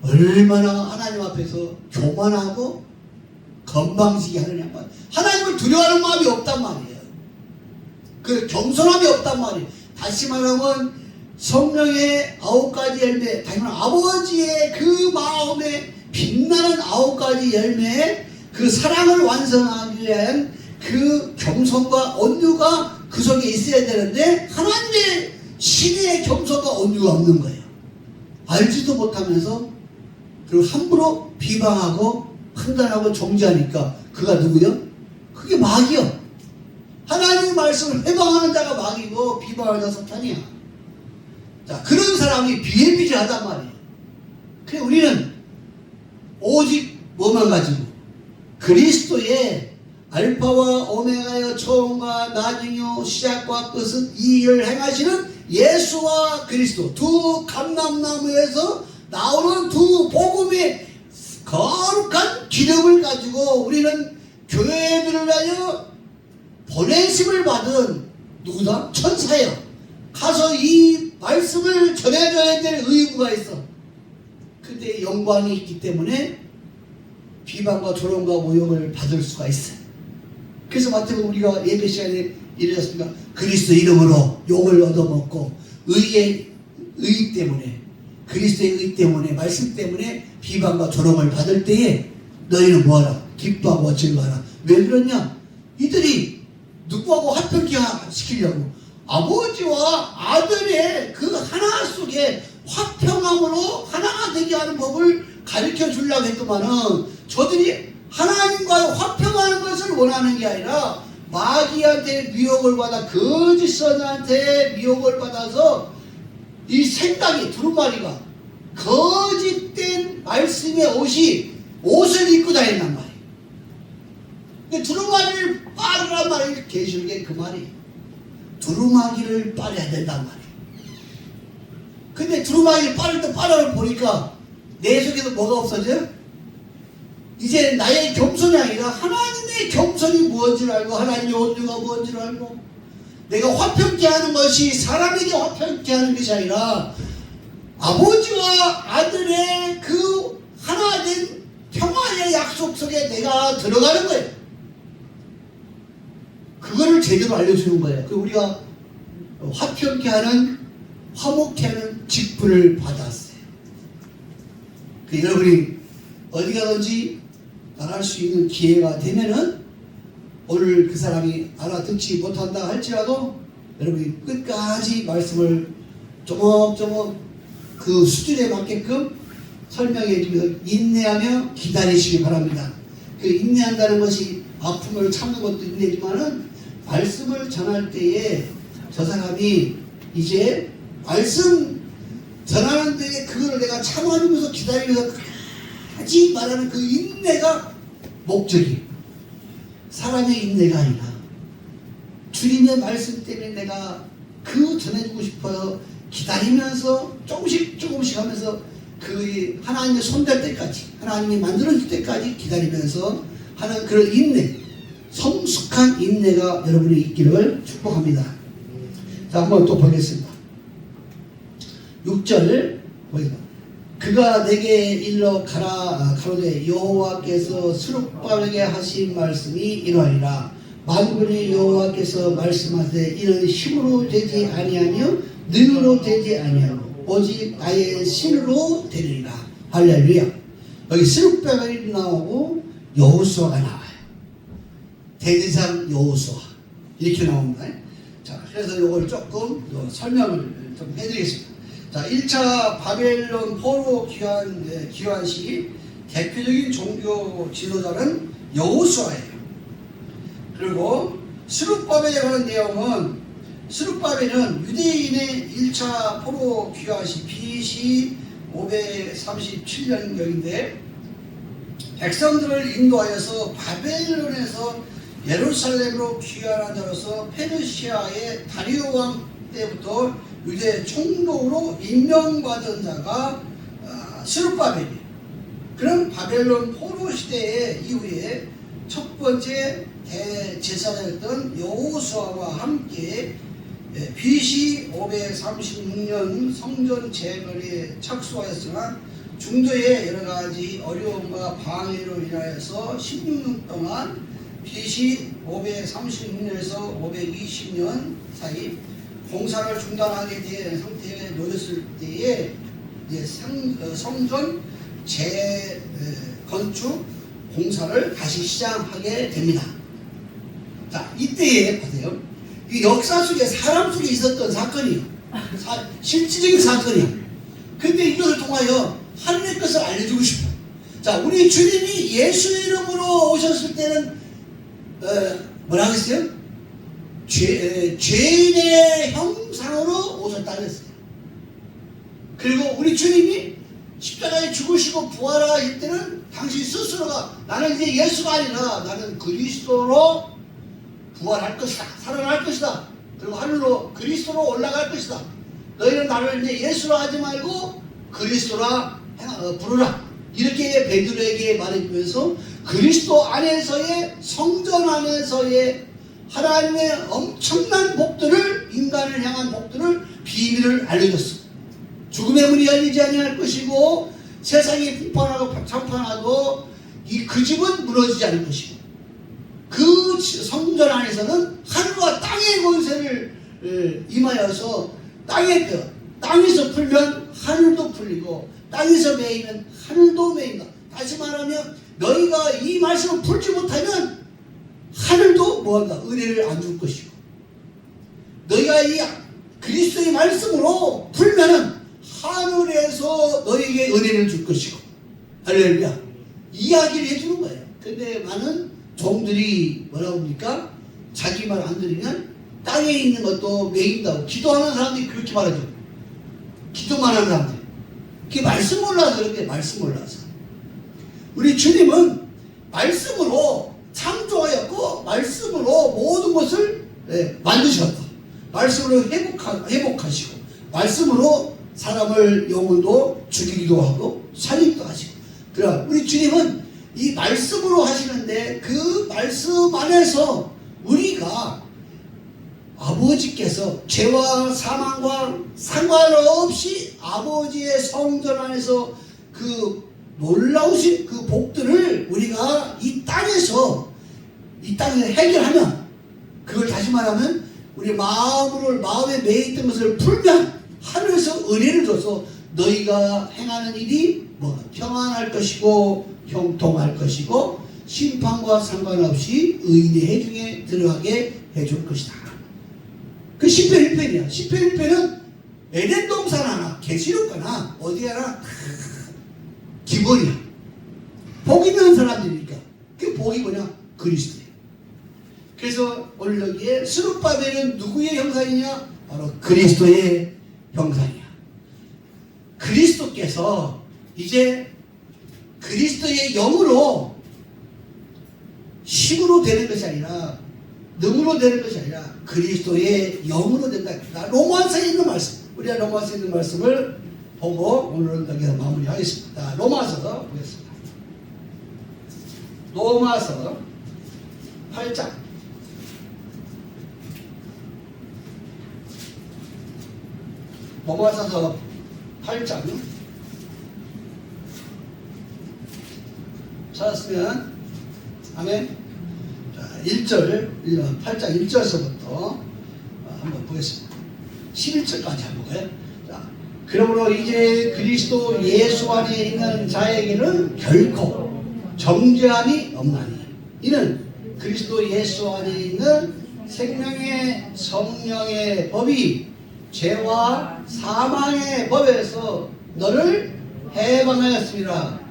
얼마나 하나님 앞에서 교만하고 건방지게 하느냐 말이야. 하나님을 두려워하는 마음이 없단 말이에요. 그 겸손함이 없단 말이에요. 다시 말하면 성령의 9가지 열매, 다시 말하면 아버지의 그 마음에 빛나는 9가지 열매에 그 사랑을 완성하기 위한 그 겸손과 온유가 그 속에 있어야 되는데 하나님의 신의 겸손과 온유가 없는 거예요. 알지도 못하면서 그리고 함부로 비방하고 판단하고 정죄하니까 그가 누구요? 그게 마귀요. 하나님의 말씀을 회방하는 자가 마귀고 비방하는 자가 사탄이야. 자, 그런 사람이 비일비재하단 말이에요. 그래 우리는 오직 뭐만 가지고 그리스도의 알파와 오메가여 처음과 나중이요 시작과 끝은 이 일을 행하시는 예수와 그리스도 두 감람나무에서 나오는 두 복음의 거룩한 기름을 가지고 우리는 교회들을 위하여 보내심을 받은 누구다? 천사예요. 가서 이 말씀을 전해줘야 될 의무가 있어. 근데 영광이 있기 때문에 비방과 조롱과 모욕을 받을 수가 있어요. 그래서 마태복음 우리가 예배 시간에 이르렀습니까? 그리스도 이름으로 욕을 얻어먹고 의의 때문에 그리스도의 의 때문에 말씀 때문에 비방과 조롱을 받을 때에 너희는 뭐하라? 기뻐하고 즐거워하라. 왜 그러냐? 이들이 누구하고 화평케 시키려고 아버지와 아들의 그 하나 속에 화평함으로 하나가 되게 하는 법을 가르쳐 주려고 했더만은 저들이 하나님과 화평하는 것을 원하는 게 아니라 마귀한테 미혹을 받아 거짓 선한테 미혹을 받아서 이 생각이 두루마리가 거짓된 말씀의 옷을 입고 다닌단 말이에요. 근데 두루마리를 빠르란 말이 계시록에 그 말이에요. 두루마기를 빨아야 된단 말이에요. 근데 두루마기를 빠를 때 빨아를 보니까 내 속에서 뭐가 없어져요? 이제 나의 겸손이 아니라 하나님의 겸손이 무엇인지를 알고 하나님의 온유가 무엇인지를 알고 내가 화평케 하는 것이 사람에게 화평케 하는 것이 아니라 아버지와 아들의 그 하나된 평화의 약속 속에 내가 들어가는 거예요. 그거를 제대로 알려주는 거예요. 그 우리가 화평케 하는 화목케 하는 직분을 받았어요. 그 여러분이 어디 가든지 나갈 수 있는 기회가 되면은 오늘 그 사람이 알아듣지 못한다 할지라도 여러분이 끝까지 말씀을 조목조목 그 수준에 맞게끔 설명해 주면서 인내하며 기다리시기 바랍니다. 그 인내한다는 것이 아픔을 참는 것도 인내지만은 말씀을 전할 때에 저 사람이 이제 말씀 전하는 데에 그거를 내가 참아주면서 기다리면서 끝까지 말하는 그 인내가 목적이 사람의 인내가 아니라 주님의 말씀 때문에 내가 그 전해주고 싶어요. 기다리면서 조금씩 하면서 그 하나님의 손댈 때까지, 하나님이 만들어줄 때까지 기다리면서 하는 그런 인내, 성숙한 인내가 여러분이 있기를 축복합니다. 자, 한번 또 보겠습니다. 6절 보겠습니다. 그가 내게 일러 가로되 여호와께서 스룹바벨에게 하신 말씀이 이러하니라. 만군의 여호와께서 말씀하되 이는 힘으로 되지 아니하며 능으로 되지 아니하고 오직 나의 신으로 되리라. 할렐루야. 여기 스룹바벨이 나오고 여호수아가 나와요. 대제사장 여호수아 이렇게 나옵니다. 자, 그래서 이걸 조금 설명을 좀 해드리겠습니다. 자, 1차 바벨론 포로 귀환 시 대표적인 종교 지도자는 여호수아예요. 그리고 스룹바벨에 관한 내용은, 스룹바벨은 유대인의 1차 포로 귀환 시 BC 537년경인데 백성들을 인도하여서 바벨론에서 예루살렘으로 귀환한 자로서 페르시아의 다리오 왕 때부터 유대 총독으로 임명받은 자가 스룹바벨이에요. 그런 바벨론 포로 시대의 이후에 첫 번째 대제사장이었던 여호수아와 함께 BC 536년 성전 재건에 착수하였으나 중도의 여러 가지 어려움과 방해로 인하여서 16년 동안 BC 536년에서 520년 사이 공사를 중단하게 된 상태에 놓였을 때에 성전 재건축 공사를 다시 시작하게 됩니다. 자, 이때에 보세요. 이 역사 속에 사람 속에 있었던 사건이에요. 실질적인 사건이에요. 근데 이것을 통하여 하늘의 것을 알려주고 싶어요. 자, 우리 주님이 예수 이름으로 오셨을 때는 뭐라고 했어요? 죄인의 형상으로 오셨다고 했어요. 그리고 우리 주님이 십자가에 죽으시고 부활하실 때는 당신 스스로가 나는 이제 예수가 아니라 나는 그리스도로 부활할 것이다, 살아날 것이다, 그리고 하늘로 그리스도로 올라갈 것이다. 너희는 나를 이제 예수로 하지 말고 그리스도라 부르라. 이렇게 베드로에게 말해주면서 그리스도 안에서의 성전 안에서의 하나님의 엄청난 복들을, 인간을 향한 복들을, 비밀을 알려줬어. 죽음의 문이 열리지 아니할 것이고 세상이 풍파하고 참판하고 그 집은 무너지지 않을 것이고 그 성전 안에서는 하늘과 땅의 권세를 임하여서 땅에서 풀면 하늘도 풀리고 땅에서 매이면 하늘도 매인다. 다시 말하면 너희가 이 말씀을 풀지 못하면 하늘도 뭐한다? 은혜를 안 줄 것이고 너희가 이 그리스도의 말씀으로 풀면은 하늘에서 너희에게 은혜를 줄 것이고 할렐루야. 이야기를 해주는 거예요. 근데 많은 종들이 뭐라고 합니까? 자기 말 안 들으면 땅에 있는 것도 매인다고. 기도하는 사람들이 그렇게 말하죠. 기도만 하는 사람들. 그게 말씀 몰라서 그런 게 말씀 몰라서. 우리 주님은 말씀으로 창조하였고 말씀으로 모든 것을 만드셨다. 말씀으로 회복하시고 말씀으로 사람을 영혼도 죽이기도 하고 살리기도 하시고. 그러나 우리 주님은 이 말씀으로 하시는데 그 말씀 안에서 우리가 아버지께서 죄와 사망과 상관없이 아버지의 성전 안에서 그 놀라우신 그 복들을 우리가 이 땅에서 해결하면, 그걸 다시 말하면 우리 마음에 매있던 것을 풀면 하늘에서 은혜를 줘서 너희가 행하는 일이 평안할 것이고 형통할 것이고 심판과 상관없이 의인의 해중에 들어가게 해줄 것이다. 그 10편 1편이야. 10편 1편은 에덴 동산 하나, 계시록거나 어디 하나 기본이야. 복 있는 사람들이니까. 그 복이 뭐냐? 그리스도예요. 그래서 오늘 여기에 스룹바벨은 누구의 형상이냐? 바로 그리스도의 형상이야. 그리스도께서 이제 그리스도의 영으로 힘으로 되는 것이 아니라 능으로 되는 것이 아니라 그리스도의 영으로 된다. 로마서에 있는 말씀. 우리가 로마서에 있는 말씀을 보고 오늘은 여기서 마무리하겠습니다. 로마서 보겠습니다. 로마서 8장. 로마서 8장. 찾았으면 아멘. 자, 1절 8장 1절서부터 한번 보겠습니다. 11절까지 한번 보고요. 자, 그러므로 이제 그리스도 예수 안에 있는 자에게는 결코 정죄함이 없나니 이는 그리스도 예수 안에 있는 생명의 성령의 법이 죄와 사망의 법에서 너를 해방하였습니다.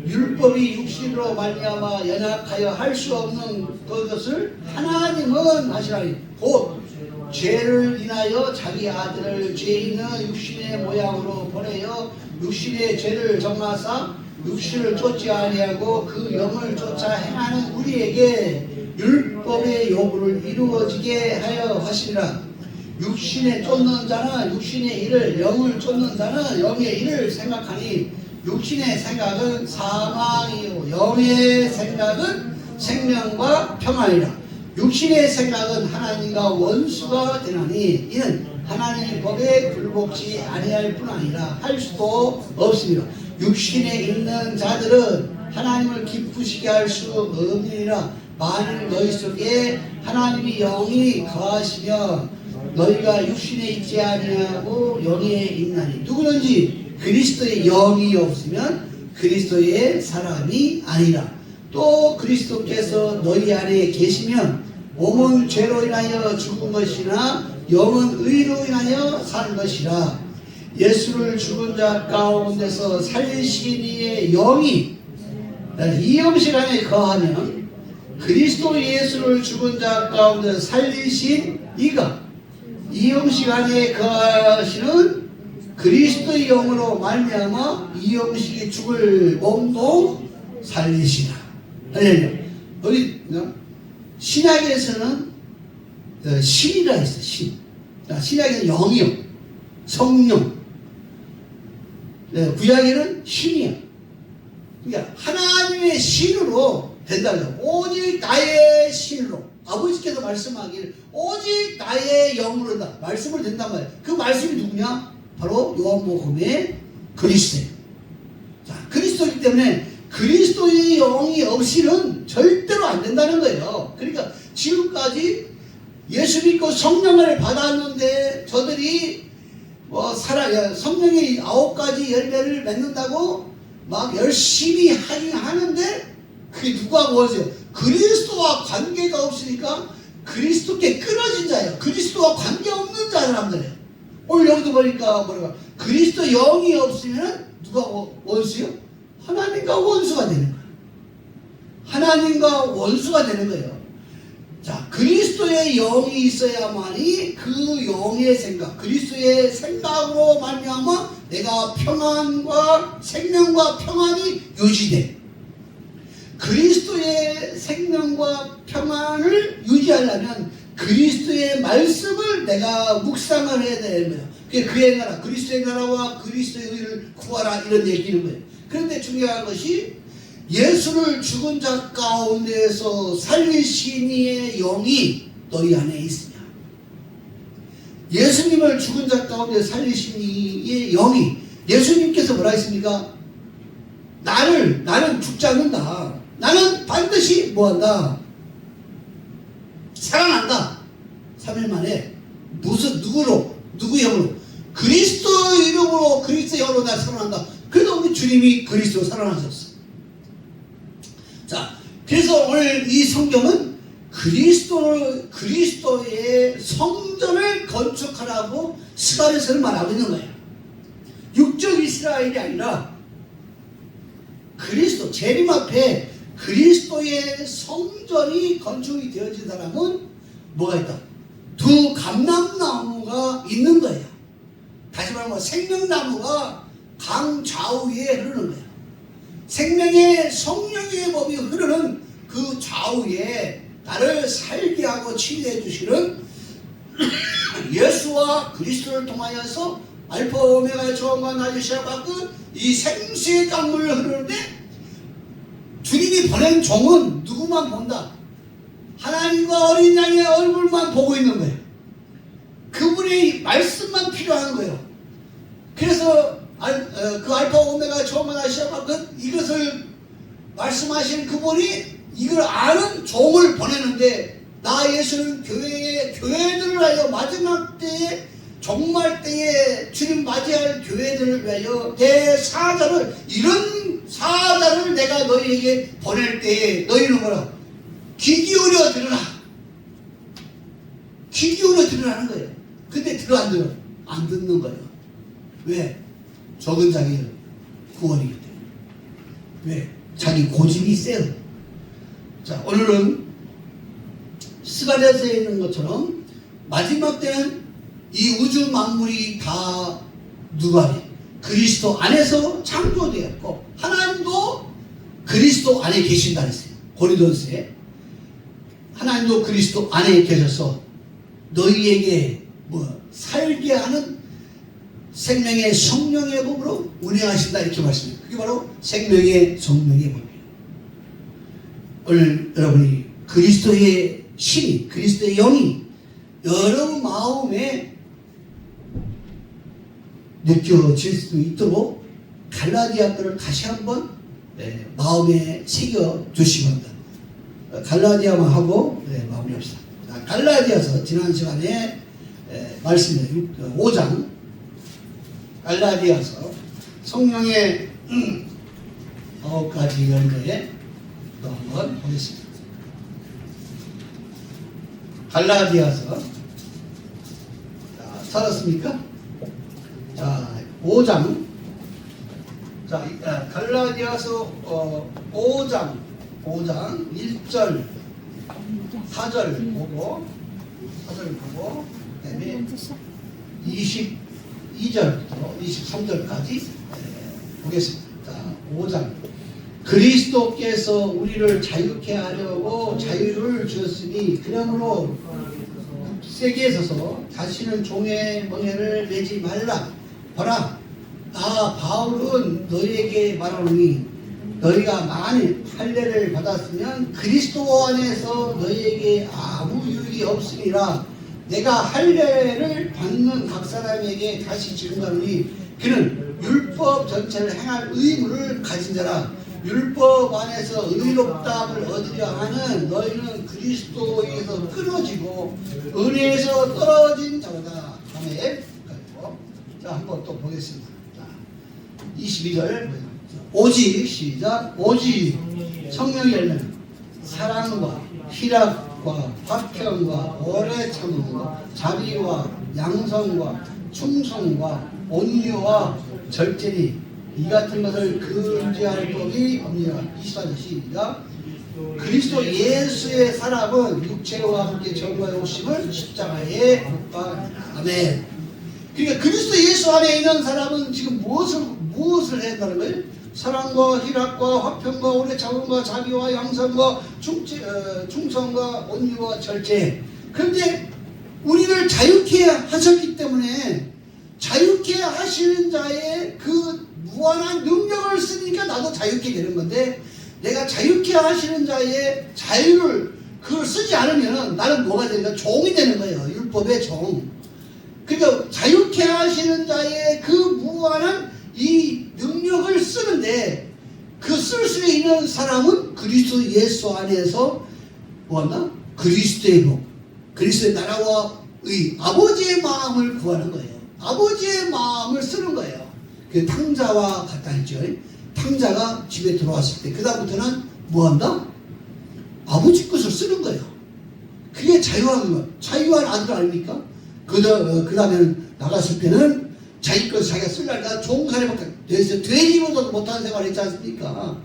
율법이 육신으로 말미암아 연약하여 할 수 없는 그것을 하나님은 하시나니 곧 죄를 인하여 자기 아들을 죄 있는 육신의 모양으로 보내어 육신의 죄를 정하사 육신을 쫓지 아니하고 그 영을 쫓아 행하는 우리에게 율법의 요구를 이루어지게 하여 하시니라. 육신에 쫓는 자는 육신의 일을, 영을 쫓는 자는 영의 일을 생각하니 육신의 생각은 사망이요 영의 생각은 생명과 평안이라. 육신의 생각은 하나님과 원수가 되나니 이는 하나님의 법에 굴복지 아니할 뿐 아니라 할 수도 없습니다. 육신에 있는 자들은 하나님을 기쁘시게 할 수 없느니라. 만일 너희 속에 하나님이 영이 거하시며 너희가 육신에 있지 아니하고 영에 있나니 누구든지 그리스도의 영이 없으면 그리스도의 사람이 아니라. 또 그리스도께서 너희 안에 계시면 몸은 죄로 인하여 죽은 것이나 영은 의로 인하여 산 것이라. 예수를 죽은 자 가운데서 살리신 이의 영이 이 영식 안에 거하면 그리스도 예수를 죽은 자 가운데 살리신 이가 이 영식 안에 거하시는 그리스도의 영으로 말미암아 이 영식이 죽을 몸도 살리시라. 할렐루야. 여기 신약에서는 신이라 했어. 신. 신약에는 영이요, 성령. 구약에는 신이야. 그러니까 하나님의 신으로 된다는 거야. 오직 나의 신으로. 아버지께서 말씀하기를 오직 나의 영으로 다 말씀을 된단 말이야. 그 말씀이 누구냐? 바로 요한복음의 그리스도예요. 자, 그리스도이기 때문에 그리스도의 영이 없이는 절대로 안 된다는 거예요. 그러니까 지금까지 예수 믿고 성령을 받았는데 저들이 성령의 9가지 열매를 맺는다고 막 열심히 하긴 하는데 그게 누구하고 원수예요? 그리스도와 관계가 없으니까 그리스도께 끊어진 자예요. 그리스도와 관계없는 사람들이에요. 오늘 여기도 보니까 뭐랄까 그리스도 영이 없으면 누가 원수요? 하나님과 원수가 되는 거예요. 하나님과 원수가 되는 거예요. 자, 그리스도의 영이 있어야만이 그 영의 생각, 그리스도의 생각으로 말미암아 내가 평안과 생명과 평안이 유지돼. 그리스도의 생명과 평안을 유지하려면 그리스도의 말씀을 내가 묵상을 해야 되는 거예요. 그게 그의 나라, 그리스도의 나라와 그리스도의 의를 구하라 이런 얘기는 거예요. 그런데 중요한 것이 예수를 죽은 자 가운데서 살리신 이의 영이 너희 안에 있으냐. 예수님을 죽은 자 가운데 살리신 이의 영이, 예수님께서 뭐라 했습니까? 나는 죽지 않는다. 나는 반드시 뭐한다? 살아난다. 3일 만에. 누구로? 누구 영으로? 그리스도 이름으로, 그리스도 영으로 나 살아난다. 그래서 우리 주님이 그리스도로 살아나셨어. 자, 그래서 오늘 이 성경은 그리스도의 성전을 건축하라고 스가랴서는 말하고 있는 거예요. 육적 이스라엘이 아니라 그리스도, 재림 앞에 그리스도의 성전이 건축이 되어진 사람은 뭐가 있다? 두 감람나무가 있는 거예요. 다시 말하면 생명나무가 강 좌우에 흐르는 거예요. 생명의 성령의 법이 흐르는 그 좌우에 나를 살게 하고 치유해 주시는 예수와 그리스도를 통하여서 알파 오메가의 처음과 나중에 시작하고 이 생수의 강물을 흐르는데 주님이 보낸 종은 누구만 본다? 하나님과 어린 양의 얼굴만 보고 있는 거예요. 그분의 말씀만 필요한 거예요. 그래서 그 알파 오메가 처음과 나중에 시작하고 이것을 말씀하시는 그분이 이걸 아는 종을 보내는데 나 예수는 교회들을 하여 마지막 때에 종말 때에 주님 맞이할 교회들을 위하여 내 사자를 이런 사자를 내가 너희에게 보낼 때에 너희는 뭐라 귀 기울여 들으라. 귀 기울여 들으라는 거예요. 근데 들어 안 들어? 안 듣는 거예요. 왜? 적은 자기 구원이기 때문에. 왜? 자기 고집이 세요. 자, 오늘은 스가랴서에 있는 것처럼 마지막 때는 이 우주 만물이 다 누가 해? 그리스도 안에서 창조되었고 하나님도 그리스도 안에 계신다 했어요. 고린도서에 하나님도 그리스도 안에 계셔서 너희에게 살게 하는 생명의 성령의 법으로 운행하신다 이렇게 말씀해요. 그게 바로 생명의 성령의 법이에요. 오늘 여러분이 그리스도의 신이 그리스도의 영이 여러분 마음에 느껴질 수 있도록 갈라디아 거를 다시 한번 마음에 새겨 두시기 바랍니다. 갈라디아만 하고 마무리합시다. 갈라디아서 지난 시간에 말씀드린 5장 갈라디아서 성령의 9가지 열매에 또 한번 보겠습니다. 갈라디아서 찾았습니까? 자, 5장. 자, 갈라디아서 5장 1절 4절 보고 그다음에 22절부터 23절까지 보겠습니다. 자, 5장. 그리스도께서 우리를 자유케 하려고 자유를 주었으니 그러므로 세계에 서서 다시는 종의 멍에를 내지 말라. 보라, 나 바울은 너희에게 말하노니 너희가 만일 할례를 받았으면 그리스도 안에서 너희에게 아무 유익이 없으리라. 내가 할례를 받는 각 사람에게 다시 증거하노니 그는 율법 전체를 행할 의무를 가진 자라. 율법 안에서 의롭다함을 얻으려 하는 너희는 그리스도에서 끊어지고 은혜에서 떨어진 자로다. 아멘. 자, 한번 또 보겠습니다. 자, 22절. 오직 시작. 오직 성령의 열매는 사랑과 희락과 화평과 오래 참음과 자비와 양성과 충성과 온유와 절제니 이 같은 것을 금지할 법이 없느니라. 24절 시작. 그리스도 예수의 사람은 육체와 함께 정과에 오심을 십자가에 못 박았느니라. 아멘. 그러니까 그리스도 예수 안에 있는 사람은 지금 무엇을 해야 한다는 거예요? 사랑과 희락과 화평과 오래 참음과 자비와 양성과 충성과 온유와 절제. 그런데 우리를 자유케 하셨기 때문에 자유케 하시는 자의 그 무한한 능력을 쓰니까 나도 자유케 되는 건데 내가 자유케 하시는 자의 자유를 그걸 쓰지 않으면 나는 뭐가 되는가? 종이 되는 거예요. 율법의 종. 그러니까 자유케 하시는 자의 그 무한한 이 능력을 쓰는데 그 쓸 수 있는 사람은 그리스도 예수 안에서 뭐한다? 그리스도의 복, 그리스도의 나라와 의 아버지의 마음을 구하는 거예요. 아버지의 마음을 쓰는 거예요. 그 탕자와 같다 했죠. 탕자가 집에 들어왔을 때 그 다음부터는 뭐한다? 아버지 것을 쓰는 거예요. 그게 자유한 거. 자유한 아들 아닙니까? 그 다음에는 나갔을 때는 자기 것을 자기가 쓰려니까 종살이밖에 돼지로도 못하는 생활을 했지 않습니까?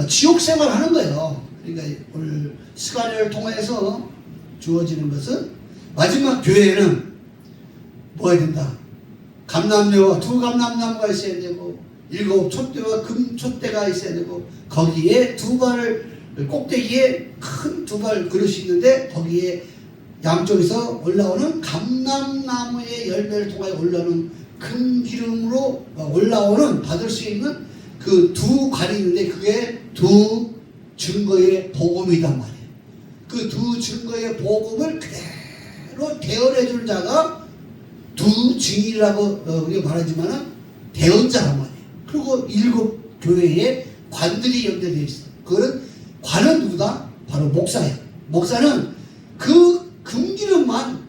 지옥 생활을 하는 거예요. 그러니까 오늘 스가랴를 통해서 주어지는 것은 마지막 교회에는 뭐 해야 된다? 감람나무와 두 감람나무가 있어야 되고 7 촛대와 금 촛대가 있어야 되고 거기에 두 발을 꼭대기에 큰 두 발 그릇이 있는데 거기에 양쪽에서 올라오는 감람나무의 열매를 통하여 올라오는 금기름으로 올라오는 받을 수 있는 그 두 관이 있는데 그게 두 증거의 복음이단 말이에요. 그 두 증거의 복음을 그대로 대언해 줄 자가 두 증인이라고 우리가 말하지만은 대언자란 말이에요. 그리고 7 교회의 관들이 연결되어 있어요. 그거는 관은 누구다? 바로 목사예요. 목사는 그 금기름만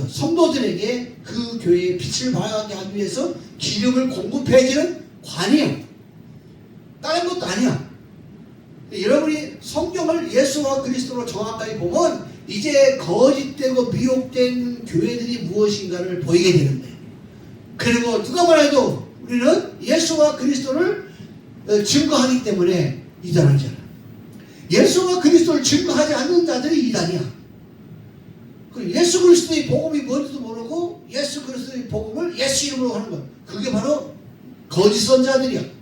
성도들에게 그 교회의 빛을 발하게 하기 위해서 기름을 공급해주는 관이에요. 다른 것도 아니야. 여러분이 성경을 예수와 그리스도로 정확하게 보면 이제 거짓되고 미혹된 교회들이 무엇인가를 보이게 되는 거예요. 그리고 누가 말해도 우리는 예수와 그리스도를 증거하기 때문에 이단을 잖아. 예수와 그리스도를 증거하지 않는 자들이 이단이야. 예수 그리스도의 복음이 뭔지도 모르고 예수 그리스도의 복음을 예수 이름으로 하는 것. 그게 바로 거짓 선자들이야.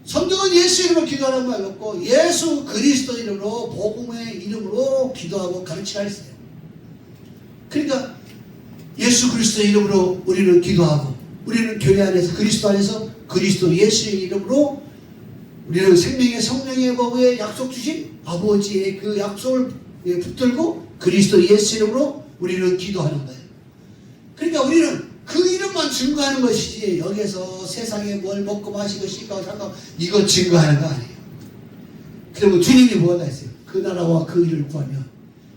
성경은 예수 이름으로 기도하는 말이 없고 예수 그리스도 이름으로 복음의 이름으로 기도하고 가르치라 했어요. 그러니까 예수 그리스도 이름으로 우리는 기도하고 우리는 교회 안에서 그리스도 안에서 그리스도 예수의 이름으로 우리는 생명의 성령의 법에 약속 주신 아버지의 그 약속을 붙들고 그리스도 예수 이름으로 우리는 기도하는 거예요. 그러니까 우리는 그 이름만 증거하는 것이지 여기서 세상에 뭘 먹고 마시고 씻고 잠깐 이거 증거하는 거 아니에요. 그리고 주님이 뭐라 했어요? 그 나라와 그 일을 구하면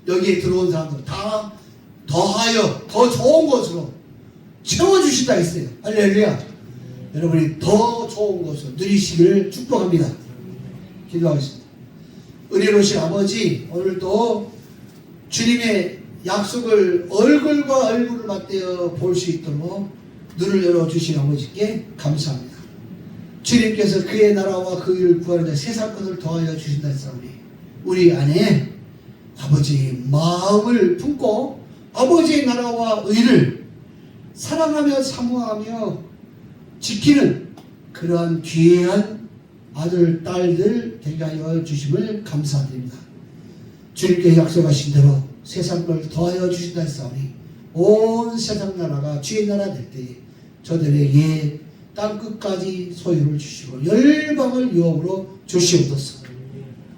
여기에 들어온 사람들 다 더하여 더 좋은 것으로 채워주신다 했어요. 할렐루야. 여러분이 더 좋은 것을 누리시기를 축복합니다. 기도하겠습니다. 은혜로우신 아버지, 오늘도 주님의 약속을 얼굴과 얼굴을 맞대어 볼 수 있도록 눈을 열어주신 아버지께 감사합니다. 주님께서 그의 나라와 그 일을 구하는 자 세상 것을 더하여 주신다 했사오니 우리 안에 아버지의 마음을 품고 아버지의 나라와 의를 사랑하며 사모하며 지키는 그러한 귀한 아들, 딸들 되게 하여 주심을 감사드립니다. 주님께 약속하신 대로 세상 걸 더하여 주신다 했사오니 온 세상 나라가 주의 나라 될 때에 저들에게 땅끝까지 소유를 주시고 열방을 유업으로 주시옵소서.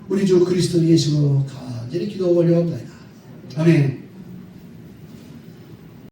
우리 주 그리스도 예수로 간절히 기도 올려옵나이다. 아멘.